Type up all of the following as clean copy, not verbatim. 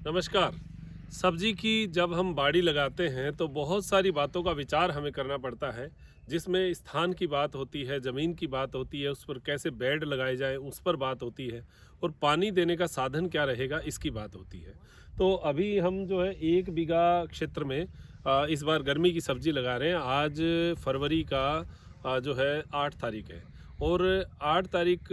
नमस्कार। सब्जी की जब हम बाड़ी लगाते हैं तो बहुत सारी बातों का विचार हमें करना पड़ता है, जिसमें स्थान की बात होती है, ज़मीन की बात होती है, उस पर कैसे बेड लगाए जाएं उस पर बात होती है, और पानी देने का साधन क्या रहेगा इसकी बात होती है। तो अभी हम जो है 1 बीघा क्षेत्र में इस बार गर्मी की सब्जी लगा रहे हैं। आज फरवरी का जो है 8 तारीख है, और 8 तारीख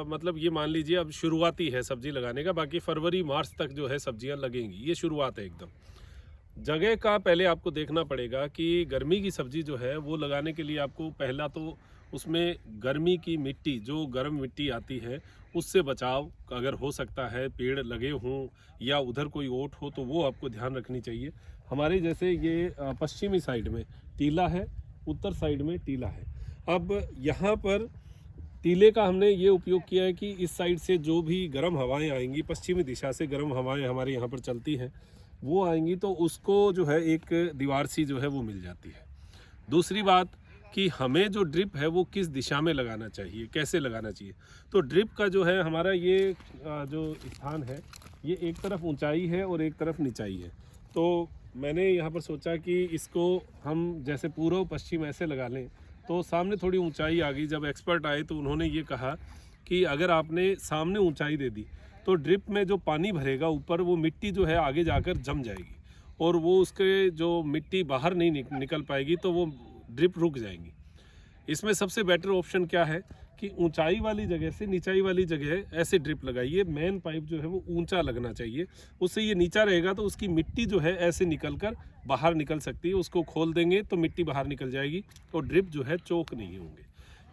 मतलब ये मान लीजिए अब शुरुआती है सब्जी लगाने का। बाकी फरवरी मार्च तक जो है सब्जियां लगेंगी, ये शुरुआत है एकदम। जगह का पहले आपको देखना पड़ेगा कि गर्मी की सब्जी जो है वो लगाने के लिए आपको पहला तो उसमें गर्मी की मिट्टी, जो गर्म मिट्टी आती है उससे बचाव अगर हो सकता है, पेड़ लगे हों या उधर कोई ओट हो तो वो आपको ध्यान रखनी चाहिए। हमारे जैसे ये पश्चिमी साइड में टीला है, उत्तर साइड में टीला है। अब यहाँ पर टीले का हमने ये उपयोग किया है कि इस साइड से जो भी गर्म हवाएं आएंगी, पश्चिमी दिशा से गर्म हवाएं हमारे यहाँ पर चलती हैं, वो आएंगी तो उसको जो है एक दीवार सी जो है वो मिल जाती है। दूसरी बात कि हमें जो ड्रिप है वो किस दिशा में लगाना चाहिए, कैसे लगाना चाहिए। तो ड्रिप का जो है हमारा ये जो स्थान है, ये एक तरफ ऊंचाई है और एक तरफ निचाई है। तो मैंने यहाँ पर सोचा कि इसको हम जैसे पूर्व पश्चिम ऐसे लगा लें, तो सामने थोड़ी ऊंचाई आ गई। जब एक्सपर्ट आए तो उन्होंने ये कहा कि अगर आपने सामने ऊंचाई दे दी तो ड्रिप में जो पानी भरेगा ऊपर, वो मिट्टी जो है आगे जाकर जम जाएगी और वो उसके जो मिट्टी बाहर नहीं निकल पाएगी, तो वो ड्रिप रुक जाएंगी। इसमें सबसे बेटर ऑप्शन क्या है कि ऊंचाई वाली जगह से निचाई वाली जगह ऐसे ड्रिप लगाइए। मेन पाइप जो है वो ऊंचा लगना चाहिए, उससे ये नीचा रहेगा तो उसकी मिट्टी जो है ऐसे निकल कर बाहर निकल सकती है। उसको खोल देंगे तो मिट्टी बाहर निकल जाएगी और ड्रिप जो है चोक नहीं होंगे।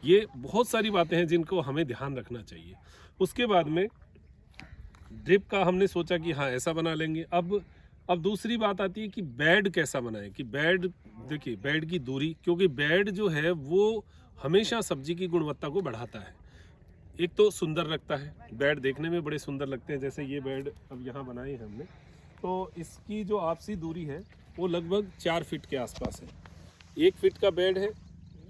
ये बहुत सारी बातें हैं जिनको हमें ध्यान रखना चाहिए। उसके बाद में ड्रिप का हमने सोचा कि हाँ ऐसा बना लेंगे। अब दूसरी बात आती है कि बेड कैसा बनाएं। कि बेड, देखिए बेड की दूरी, क्योंकि बेड जो है वो हमेशा सब्जी की गुणवत्ता को बढ़ाता है। एक तो सुंदर लगता है, बेड देखने में बड़े सुंदर लगते हैं। जैसे ये बेड अब यहाँ बनाए हैं हमने, तो इसकी जो आपसी दूरी है वो लगभग 4 फीट के आसपास है। 1 फीट का बेड है,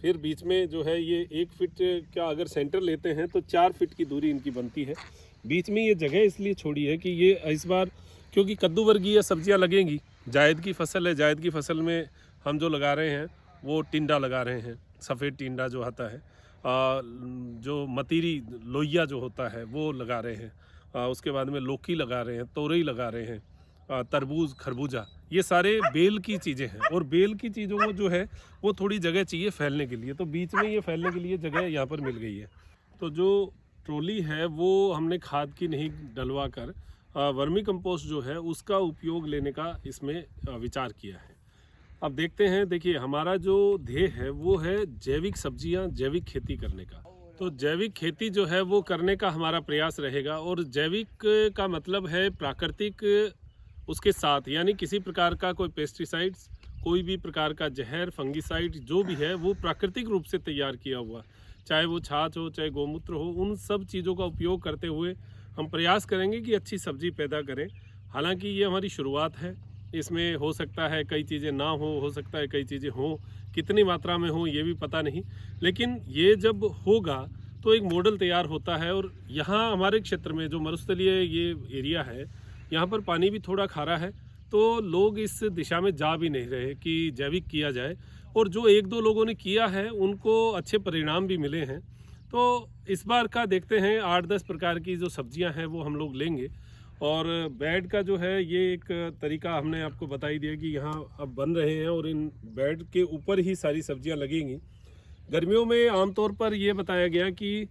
फिर बीच में जो है ये 1 फीट का अगर सेंटर लेते हैं तो 4 फीट की दूरी इनकी बनती है। बीच में ये जगह इसलिए छोड़ी है कि ये इस बार क्योंकि कद्दू वर्गीय सब्जियां लगेंगी, जायद की फसल है। जायद की फसल में हम जो लगा रहे हैं वो टिंडा लगा रहे हैं, सफ़ेद टिंडा जो आता है, जो मतीरी लोइया जो होता है वो लगा रहे हैं। उसके बाद में लौकी लगा रहे हैं, तोरई लगा रहे हैं, तरबूज, खरबूजा, ये सारे बेल की चीज़ें हैं। और बेल की चीज़ों को जो है वो थोड़ी जगह चाहिए फैलने के लिए, तो बीच में ये फैलने के लिए जगह यहाँ पर मिल गई है। तो जो ट्रॉली है वो हमने खाद की नहीं डलवा कर वर्मी कंपोस्ट जो है उसका उपयोग लेने का इसमें विचार किया है। अब देखते हैं। देखिए हमारा जो ध्येय है वो है जैविक सब्जियां, जैविक खेती करने का। तो जैविक खेती जो है वो करने का हमारा प्रयास रहेगा। और जैविक का मतलब है प्राकृतिक, उसके साथ यानी किसी प्रकार का कोई पेस्टिसाइड्स, कोई भी प्रकार का जहर, फंगिसाइड जो भी है वो प्राकृतिक रूप से तैयार किया हुआ, चाहे वो छाछ हो चाहे गौमूत्र हो, उन सब चीज़ों का उपयोग करते हुए हम प्रयास करेंगे कि अच्छी सब्जी पैदा करें। हालांकि ये हमारी शुरुआत है, इसमें हो सकता है कई चीज़ें ना हो सकता है कई चीज़ें हों, कितनी मात्रा में हों ये भी पता नहीं। लेकिन ये जब होगा तो एक मॉडल तैयार होता है। और यहाँ हमारे क्षेत्र में जो मरुस्थलीय ये एरिया है, यहाँ पर पानी भी थोड़ा खारा है, तो लोग इस दिशा में जा भी नहीं रहे कि जैविक किया जाए। और जो 1-2 लोगों ने किया है उनको अच्छे परिणाम भी मिले हैं। तो इस बार का देखते हैं, 8-10 प्रकार की जो सब्जियां हैं वो हम लोग लेंगे। और बेड का जो है ये एक तरीका हमने आपको बता ही दिया कि यहाँ अब बन रहे हैं और इन बेड के ऊपर ही सारी सब्जियां लगेंगी। गर्मियों में आमतौर पर ये बताया गया कि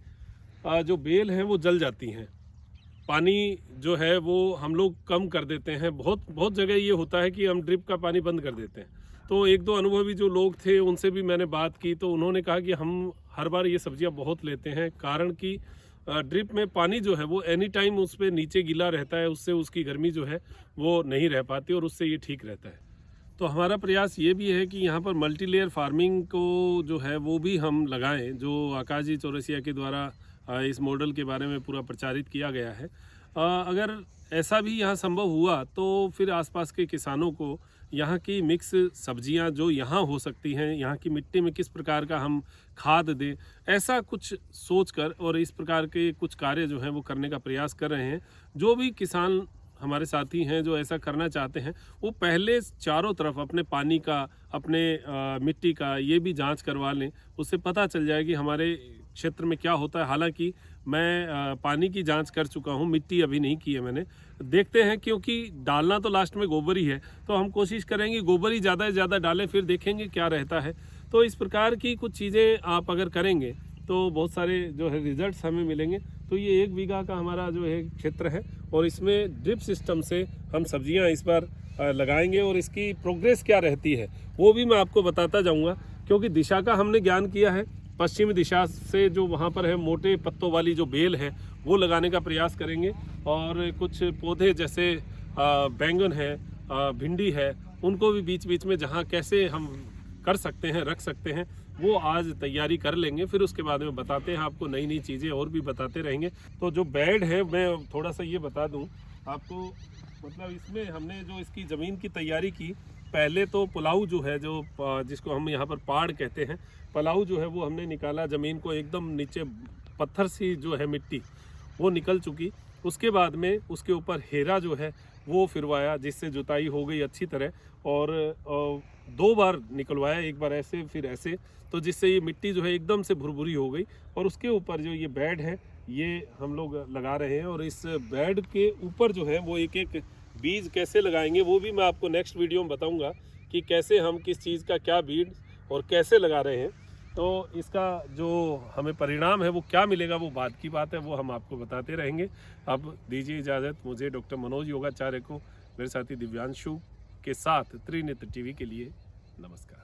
जो बेल हैं वो जल जाती हैं, पानी जो है वो हम लोग कम कर देते हैं। बहुत बहुत जगह ये होता है कि हम ड्रिप का पानी बंद कर देते हैं। तो 1-2 अनुभवी जो लोग थे उनसे भी मैंने बात की, तो उन्होंने कहा कि हम हर बार ये सब्जियां बहुत लेते हैं, कारण कि ड्रिप में पानी जो है वो एनी टाइम उस पर नीचे गीला रहता है, उससे उसकी गर्मी जो है वो नहीं रह पाती और उससे ये ठीक रहता है। तो हमारा प्रयास ये भी है कि यहाँ पर मल्टी लेयर फार्मिंग को जो है वो भी हम लगाएं, जो आकाश जी चौरसिया के द्वारा इस मॉडल के बारे में पूरा प्रचारित किया गया है। अगर ऐसा भी यहाँ संभव हुआ तो फिर आसपास के किसानों को यहाँ की मिक्स सब्जियाँ जो यहाँ हो सकती हैं, यहाँ की मिट्टी में किस प्रकार का हम खाद दें, ऐसा कुछ सोचकर और इस प्रकार के कुछ कार्य जो हैं वो करने का प्रयास कर रहे हैं। जो भी किसान हमारे साथी हैं जो ऐसा करना चाहते हैं, वो पहले चारों तरफ अपने पानी का, अपने मिट्टी का ये भी जांच करवा लें। उससे पता चल जाएगी हमारे क्षेत्र में क्या होता है। हालांकि मैं पानी की जांच कर चुका हूँ, मिट्टी अभी नहीं की है मैंने। देखते हैं, क्योंकि डालना तो लास्ट में गोबर ही है, तो हम कोशिश करेंगे गोबर ही ज़्यादा से ज़्यादा डालें, फिर देखेंगे क्या रहता है। तो इस प्रकार की कुछ चीज़ें आप अगर करेंगे तो बहुत सारे जो है रिजल्ट्स हमें मिलेंगे। तो ये 1 बीघा का हमारा जो है क्षेत्र है, और इसमें ड्रिप सिस्टम से हम सब्जियां इस बार लगाएंगे, और इसकी प्रोग्रेस क्या रहती है वो भी मैं आपको बताता जाऊंगा। क्योंकि दिशा का हमने ज्ञान किया है, पश्चिमी दिशा से जो वहाँ पर है मोटे पत्तों वाली जो बेल है वो लगाने का प्रयास करेंगे, और कुछ पौधे जैसे बैंगन है, भिंडी है, उनको भी बीच बीच में जहाँ कैसे हम कर सकते हैं, रख सकते हैं, वो आज तैयारी कर लेंगे। फिर उसके बाद में बताते हैं आपको, नई नई चीज़ें और भी बताते रहेंगे। तो जो बेड है, मैं थोड़ा सा ये बता दूं आपको, मतलब इसमें हमने जो इसकी ज़मीन की तैयारी की, पहले तो पुलाव जो है, जो जिसको हम यहाँ पर पाड़ कहते हैं, पुलाव जो है वो हमने निकाला, ज़मीन को एकदम नीचे पत्थर सी जो है मिट्टी वो निकल चुकी। उसके बाद में उसके ऊपर हेरा जो है वो फिरवाया, जिससे जुताई हो गई अच्छी तरह, और 2 बार निकलवाया, एक बार ऐसे फिर ऐसे, तो जिससे ये मिट्टी जो है एकदम से भुरभुरी हो गई। और उसके ऊपर जो ये बेड है ये हम लोग लगा रहे हैं, और इस बेड के ऊपर जो है वो एक एक बीज कैसे लगाएंगे वो भी मैं आपको नेक्स्ट वीडियो में बताऊंगा कि कैसे हम किस चीज़ का क्या बीज और कैसे लगा रहे हैं। तो इसका जो हमें परिणाम है वो क्या मिलेगा वो बाद की बात है, वो हम आपको बताते रहेंगे। अब दीजिए इजाज़त मुझे, डॉक्टर मनोज योगाचार्य को, मेरे साथी दिव्यांशु के साथ त्रिनेत्र टीवी के लिए नमस्कार।